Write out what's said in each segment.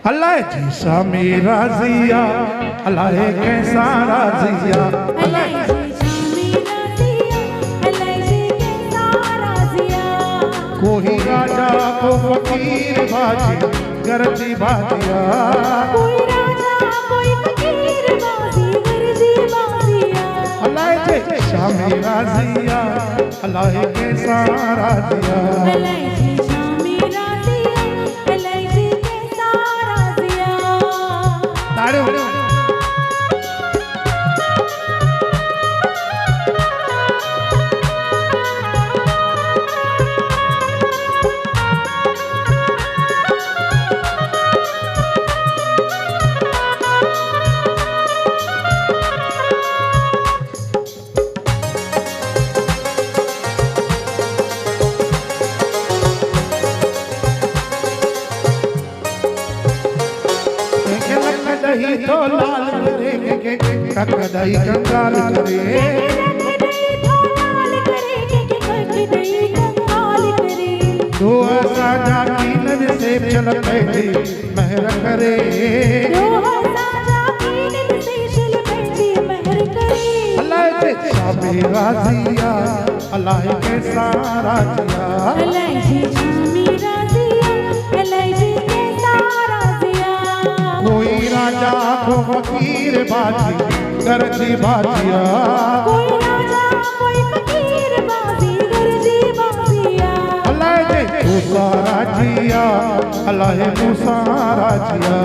अल्लाह जैसा मेरा जिया, अल्लाह कैसा राजिया, अल्लाह जैसा मेरा जिया, अल्लाह कैसा राजिया। कोई राजा को फकीर बाजी गरजी बाजिया, कोई राजा कोई फकीर बाजी गरजी बाजिया। अल्लाह जैसा मेरा जिया, अल्लाह कैसा राजिया, अल्लाह जैसा मेरा जिया, अल्लाह कैसा राजिया। ताड़ो दही तो लाल करे के कक दही कंगाल करे, तो ऐसा जाकीन से चल बैठी महर करे, अल्लाह जैसा मेरा जिया, अल्लाह कैसा राजिया, कोई राजा को फकीर बाजी गरजी बाजिया, अल्लाह मूसा राजिया, अल्लाह मूसा राजिया,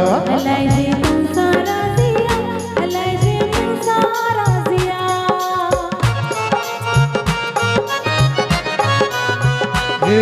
हे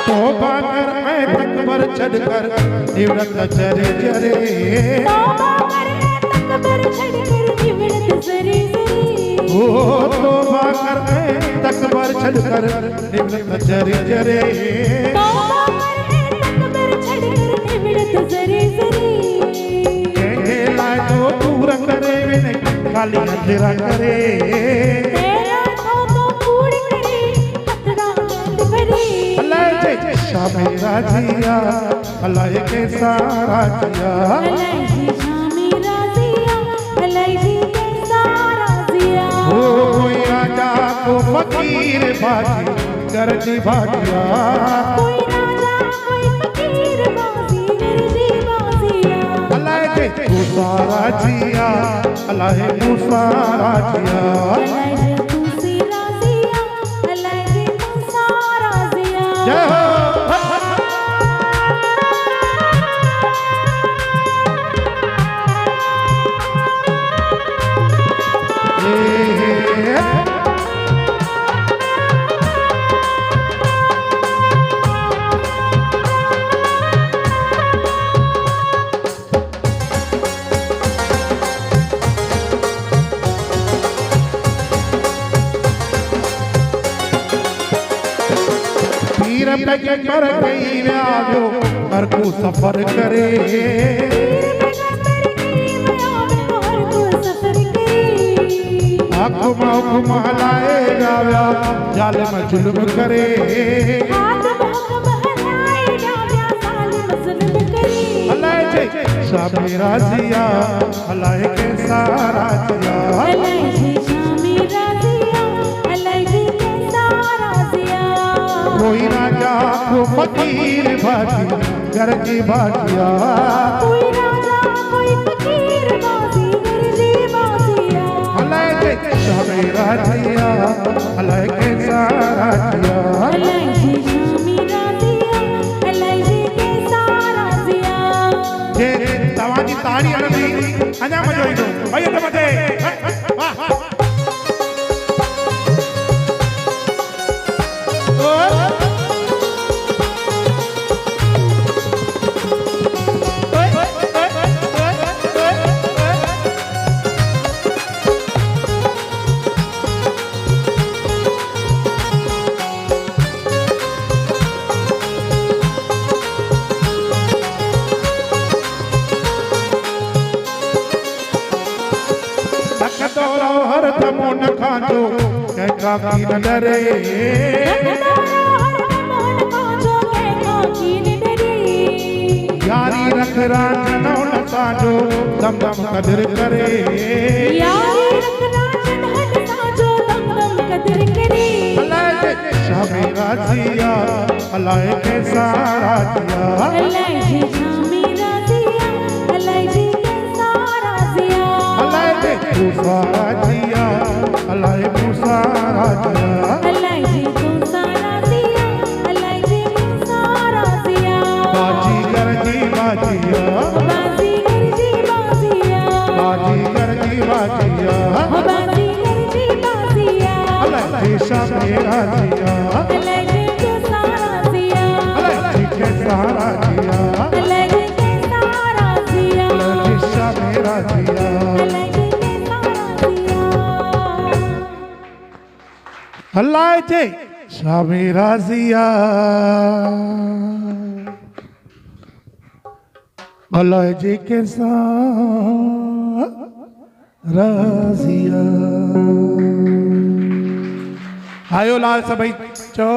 तौबा कर मैं तकबर चढ़कर निवृत्त चरे चरे, ओ तौबा कर मैं तकबर चढ़कर निवृत्त चरे चरे, कहे लाए तो पूरा करे विने खाली अंधेरा करे, जैसा मेरा जिया, अल्लाह कैसा राजिया, ओ कोई राजा को फकीर बाजी गरजी बाजिया, अल्लाह मूसा राजिया, अल्लाह मूसा राजिया, जय हो। पीर पैगंबर कई व्याजो हर को सफर करे, हुक्म हलाए जाव्या जालिम जुल्म करे, अल्लाह जैसा मेरा जिया, अल्लाह कैसा राजिया, कोई राजा को फकीर बाजी गरजी बाजिया, अल्लाह जैसा मेरा जिया, अल्लाह कैसा राजिया, जे तवाजी ताड़ी अड़दी अञा मजो ईंदो भई त मथे वाह वाह रखंदो रहो हर दमो न खांजो कंहिंखां की न डरे यारी रख रांझनो न साजो दम दम कदर करे अलाए शामी राजिया अलाए कैसा राजिया अलाए मूसा राजिया अलाए मूसा राजिया बाजीगर जी बाजिया बाजीगर जी बाजिया अलाए शामी राजिया अलाए कैसा राजिया अलाए शामी राजिया अल्लाह जे शामी राजिया अल्लाह जे कैसा राजिया आयो लाल सभई चो